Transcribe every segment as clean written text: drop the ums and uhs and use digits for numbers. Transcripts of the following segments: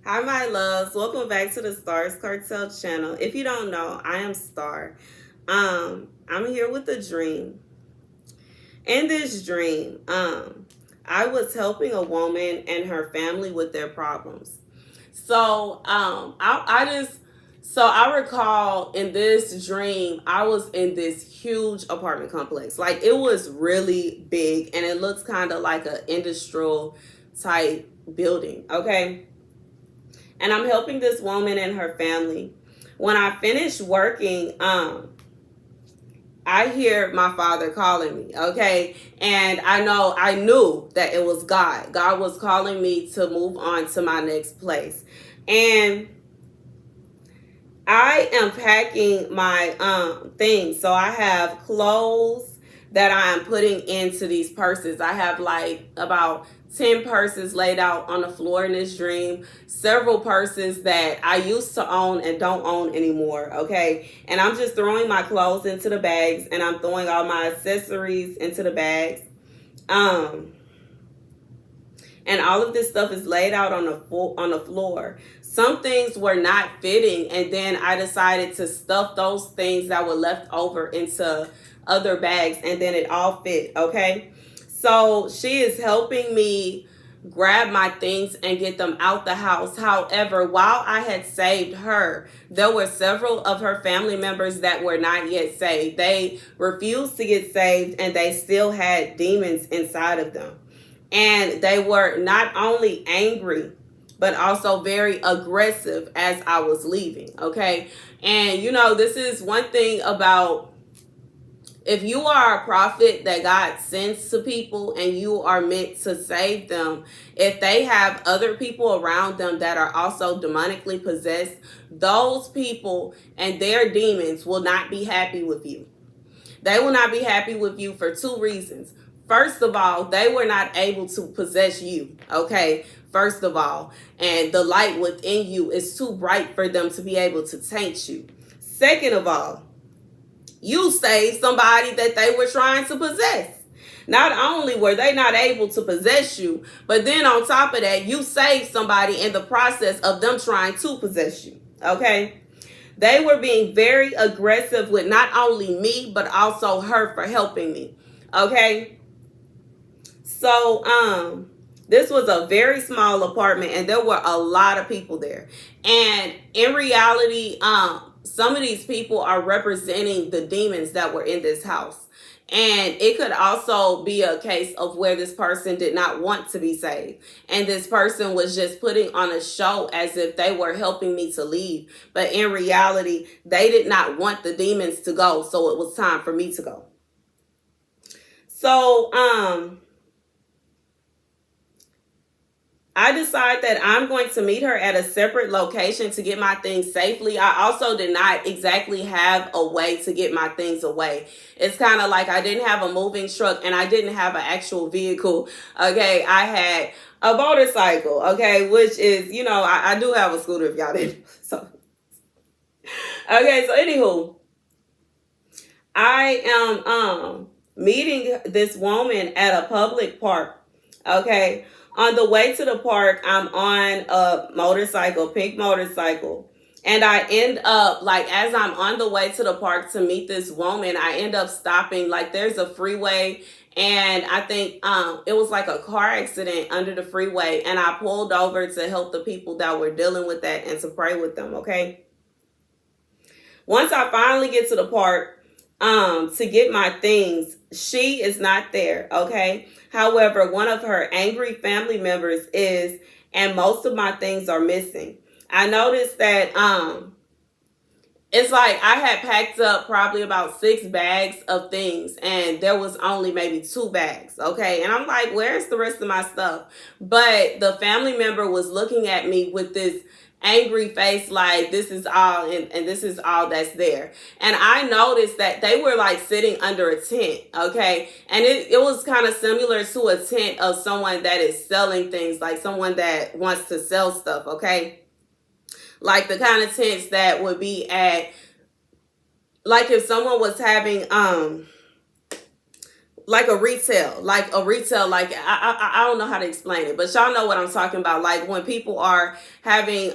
Hi, my loves. Welcome back to the Starscartel channel. If you don't know, I am Star. I'm here with a dream. In this dream, I was helping a woman and her family with their problems. I recall in this dream, I was in this huge apartment complex. Like it was really big and it looks kind of like an industrial type building. Okay. And I'm helping this woman and her family. When I finish working, I hear my father calling me, okay? And I knew that it was God. God was calling me to move on to my next place. And I am packing my things. So I have clothes that I am putting into these purses. I have like about 10 purses laid out on the floor in this dream. Several purses that I used to own and don't own anymore, okay? And I'm just throwing my clothes into the bags and I'm throwing all my accessories into the bags. And all of this stuff is laid out on the floor. Some things were not fitting, and then I decided to stuff those things that were left over into other bags, and then it all fit, okay? So she is helping me grab my things and get them out the house. However, while I had saved her, there were several of her family members that were not yet saved. They refused to get saved, and they still had demons inside of them. And they were not only angry, but also very aggressive as I was leaving. Okay. And this is one thing about if you are a prophet that God sends to people and you are meant to save them, if they have other people around them that are also demonically possessed, those people and their demons will not be happy with you. They will not be happy with you for two reasons. First of all, they were not able to possess you, okay? First of all, and the light within you is too bright for them to be able to taint you. Second of all, you saved somebody that they were trying to possess. Not only were they not able to possess you, but then on top of that, you saved somebody in the process of them trying to possess you, okay? They were being very aggressive with not only me, but also her for helping me, okay? So, this was a very small apartment and there were a lot of people there. And in reality, some of these people are representing the demons that were in this house. And it could also be a case of where this person did not want to be saved. And this person was just putting on a show as if they were helping me to leave. But in reality, they did not want the demons to go. So it was time for me to go. So, I decide that I'm going to meet her at a separate location to get my things safely. I also did not exactly have a way to get my things away. It's kind of like I didn't have a moving truck and I didn't have an actual vehicle. Okay, I had a motorcycle, okay, which is, I do have a scooter if y'all didn't. So, okay, so anywho, I am meeting this woman at a public park, okay? On the way to the park, I'm on a motorcycle, pink motorcycle. And I end up, like, as I'm on the way to the park to meet this woman, I end up stopping. Like, there's a freeway. And I think it was like a car accident under the freeway. And I pulled over to help the people that were dealing with that and to pray with them, okay? Once I finally get to the park, to get my things, she is not there, okay? However, one of her angry family members is, and most of my things are missing. I noticed that it's like I had packed up probably about 6 bags of things and there was only maybe 2 bags, okay? And I'm like, where's the rest of my stuff? But the family member was looking at me with this angry face like this is all and this is all that's there. And I noticed that they were like sitting under a tent, okay? And it was kind of similar to a tent of someone that is selling things, like someone that wants to sell stuff, okay? Like the kind of tents that would be at, like if someone was having like a retail, like I don't know how to explain it, but y'all know what I'm talking about. Like when people are having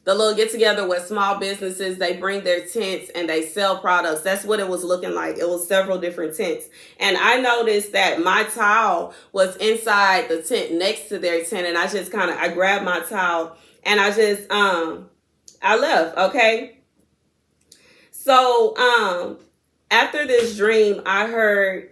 the little get together with small businesses, they bring their tents and they sell products. That's what it was looking like. It was several different tents. And I noticed that my towel was inside the tent next to their tent. And I grabbed my towel and I left. Okay. So, after this dream, I heard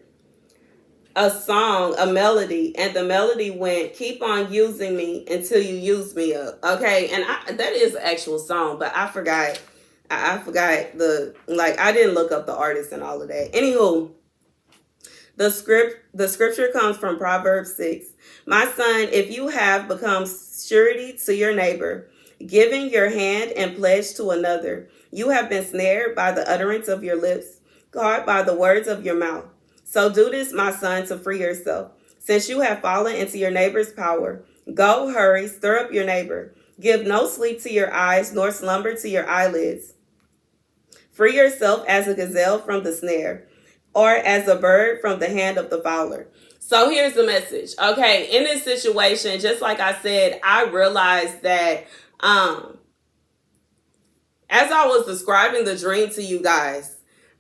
a song, a melody, and the melody went, "Keep on using me until you use me up." Okay, and that is an actual song, but I forgot. I forgot I didn't look up the artist and all of that. Anywho, the scripture comes from Proverbs 6. My son, if you have become surety to your neighbor, giving your hand and pledge to another, you have been snared by the utterance of your lips, caught by the words of your mouth. So do this, my son, to free yourself. Since you have fallen into your neighbor's power, go, hurry, stir up your neighbor. Give no sleep to your eyes, nor slumber to your eyelids. Free yourself as a gazelle from the snare, or as a bird from the hand of the fowler. So here's the message. Okay, in this situation, just like I said, I realized that as I was describing the dream to you guys,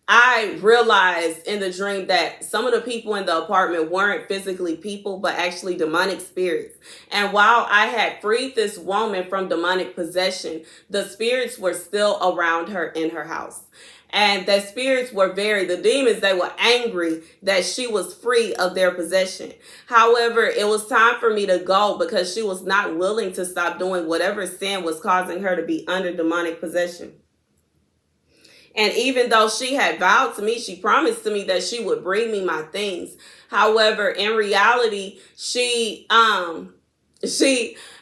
I realized in the dream that some of the people in the apartment weren't physically people, but actually demonic spirits. And while I had freed this woman from demonic possession, the spirits were still around her in her house. And the spirits the demons, they were angry that she was free of their possession. However, it was time for me to go because she was not willing to stop doing whatever sin was causing her to be under demonic possession. And even though she had vowed to me, she promised to me that she would bring me my things. However, in reality, as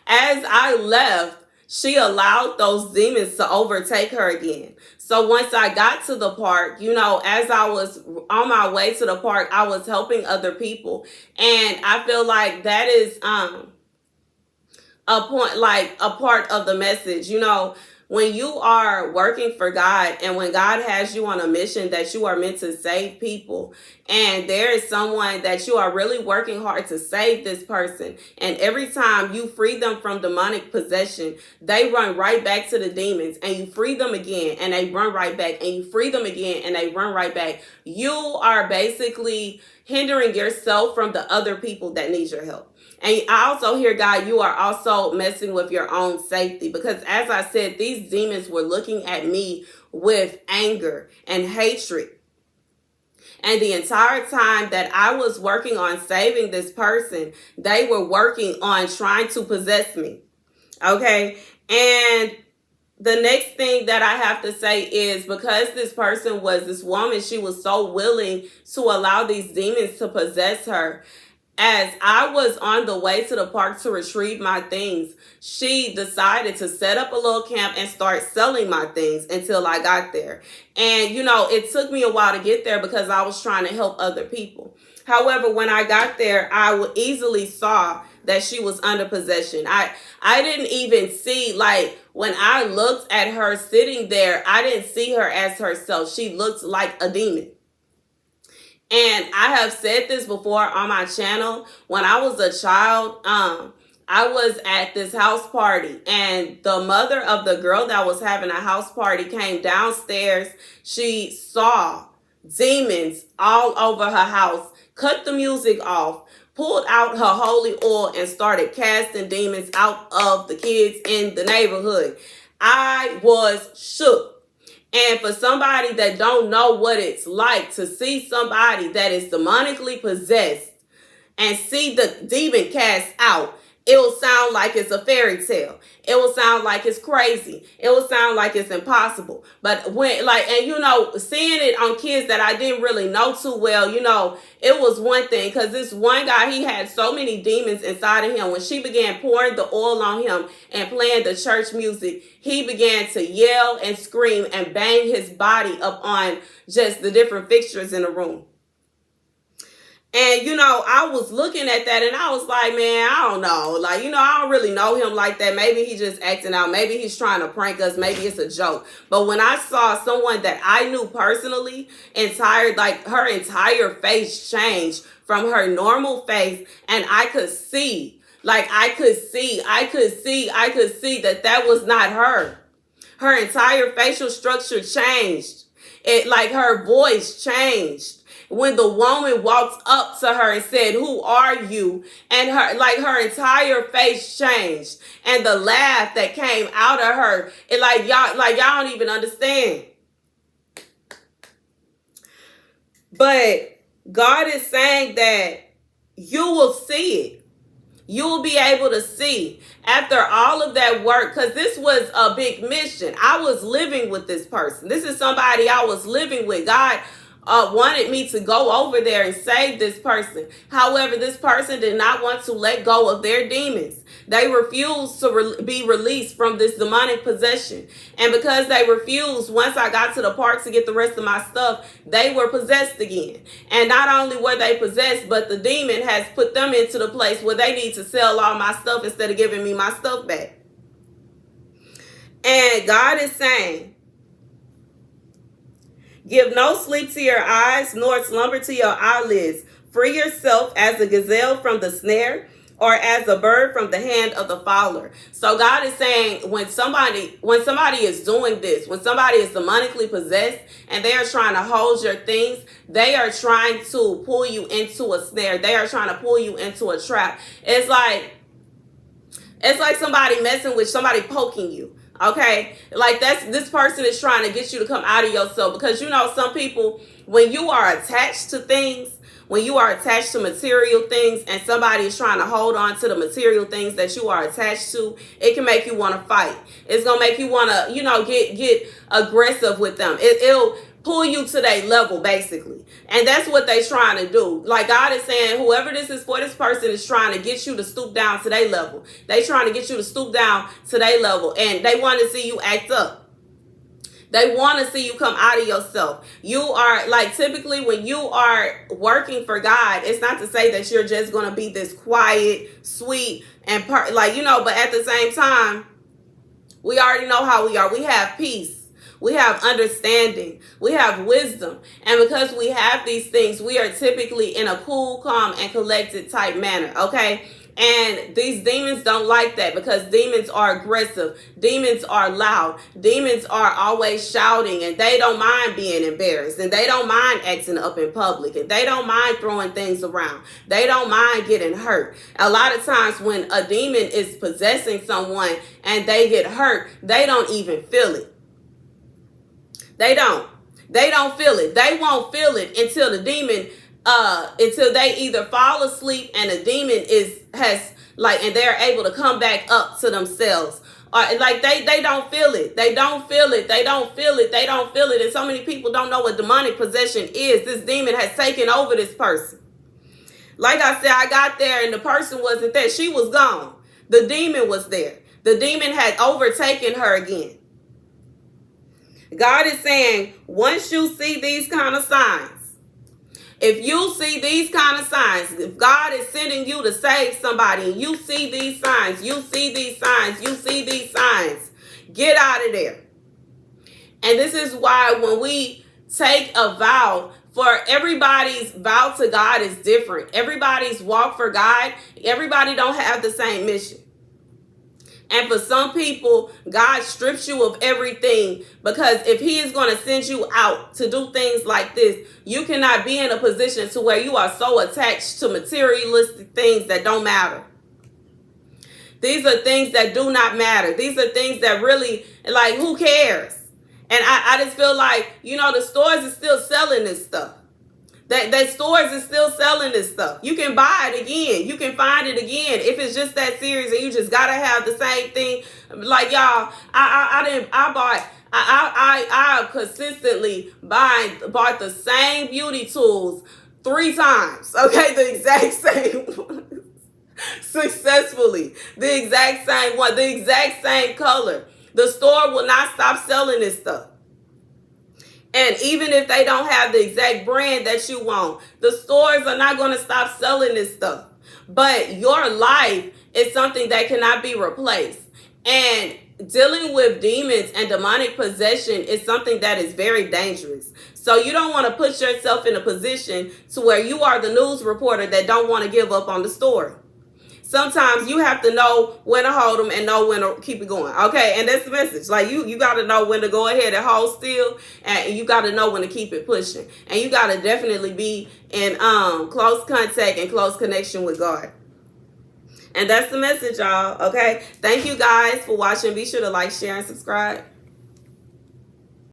I left, she allowed those demons to overtake her again. So once I got to the park, as I was on my way to the park, I was helping other people. And I feel like that is a part of the message, when you are working for God and when God has you on a mission that you are meant to save people, and there is someone that you are really working hard to save this person, and every time you free them from demonic possession, they run right back to the demons, and you free them again and they run right back, and you free them again and they run right back. You are basically hindering yourself from the other people that need your help. And I also hear, God, you are also messing with your own safety, because as I said, these demons were looking at me with anger and hatred. And the entire time that I was working on saving this person, they were working on trying to possess me. Okay. And the next thing that I have to say is, because this woman, she was so willing to allow these demons to possess her. As I was on the way to the park to retrieve my things, she decided to set up a little camp and start selling my things until I got there. And, it took me a while to get there because I was trying to help other people. However, when I got there, I easily saw that she was under possession. I didn't even see, when I looked at her sitting there, I didn't see her as herself. She looked like a demon. And I have said this before on my channel. When I was a child, I was at this house party, and the mother of the girl that was having a house party came downstairs. She saw demons all over her house, cut the music off, pulled out her holy oil, and started casting demons out of the kids in the neighborhood. I was shook. And for somebody that don't know what it's like to see somebody that is demonically possessed and see the demon cast out, it will sound like it's a fairy tale. It will sound like it's crazy. It will sound like it's impossible. But seeing it on kids that I didn't really know too well, it was one thing, because this one guy, he had so many demons inside of him. When she began pouring the oil on him and playing the church music, he began to yell and scream and bang his body up on just the different fixtures in the room. And, I was looking at that and I was like, man, I don't know. Like, I don't really know him like that. Maybe he's just acting out. Maybe he's trying to prank us. Maybe it's a joke. But when I saw someone that I knew personally, her entire face changed from her normal face, and I could see, that was not her. Her entire facial structure changed. Her voice changed when the woman walked up to her and said, "Who are you?" And her entire face changed, and the laugh that came out of her, y'all don't even understand. But God is saying that you will see it. You will be able to see after all of that work, because this was a big mission. I was living with this person. This is somebody I was living with. God wanted me to go over there and save this person. However, this person did not want to let go of their demons. They refused to be released from this demonic possession. And because they refused, once I got to the park to get the rest of my stuff, they were possessed again. And not only were they possessed, but the demon has put them into the place where they need to sell all my stuff instead of giving me my stuff back. And God is saying, give no sleep to your eyes, nor slumber to your eyelids. Free yourself as a gazelle from the snare, or as a bird from the hand of the fowler. So God is saying, when somebody is doing this, when somebody is demonically possessed and they are trying to hold your things, they are trying to pull you into a snare. They are trying to pull you into a trap. It's like somebody messing with somebody, poking you. Okay, this person is trying to get you to come out of yourself, because some people, when you are attached to things, when you are attached to material things, and somebody is trying to hold on to the material things that you are attached to, it can make you want to fight. It's gonna make you want to get aggressive with them. It'll pull you to their level, basically. And that's what they're trying to do. Like God is saying, whoever this is for, this person is trying to get you to stoop down to their level. They trying to get you to stoop down to their level, and they want to see you act up. They want to see you come out of yourself. You are, typically when you are working for God, it's not to say that you're just going to be this quiet, sweet, and but at the same time, we already know how we are. We have peace. We have understanding. We have wisdom. And because we have these things, we are typically in a cool, calm, and collected type manner. Okay? And these demons don't like that, because demons are aggressive. Demons are loud. Demons are always shouting, and they don't mind being embarrassed, and they don't mind acting up in public, and they don't mind throwing things around. They don't mind getting hurt. A lot of times when a demon is possessing someone and they get hurt, they don't even feel it. They don't feel it. They won't feel it until the demon, until they either fall asleep and the demon and they're able to come back up to themselves. Or they don't feel it. They don't feel it. They don't feel it. They don't feel it. And so many people don't know what demonic possession is. This demon has taken over this person. Like I said, I got there and the person wasn't there. She was gone. The demon was there. The demon had overtaken her again. God is saying, once you see these kind of signs, if you see these kind of signs, if God is sending you to save somebody, and you see these signs, you see these signs, get out of there. And this is why when we take a vow, for everybody's vow to God is different. Everybody's walk for God, everybody don't have the same mission. And for some people, God strips you of everything, because if he is going to send you out to do things like this, you cannot be in a position to where you are so attached to materialistic things that don't matter. These are things that do not matter. These are things that really, who cares? And I just feel like, the stores are still selling this stuff. That stores is still selling this stuff. You can buy it again. You can find it again. If it's just that serious and you just gotta have the same thing. Like y'all, I consistently bought the same beauty tools 3 times. Okay, the exact same one. Successfully. The exact same one. The exact same color. The store will not stop selling this stuff. And even if they don't have the exact brand that you want, the stores are not going to stop selling this stuff. But your life is something that cannot be replaced. And dealing with demons and demonic possession is something that is very dangerous. So you don't want to put yourself in a position to where you are the news reporter that don't want to give up on the story. Sometimes you have to know when to hold them and know when to keep it going. Okay, and that's the message. Like you got to know when to go ahead and hold still, and you got to know when to keep it pushing. And you got to definitely be in close contact and close connection with God. And that's the message, y'all. Okay, thank you guys for watching. Be sure to like, share, and subscribe.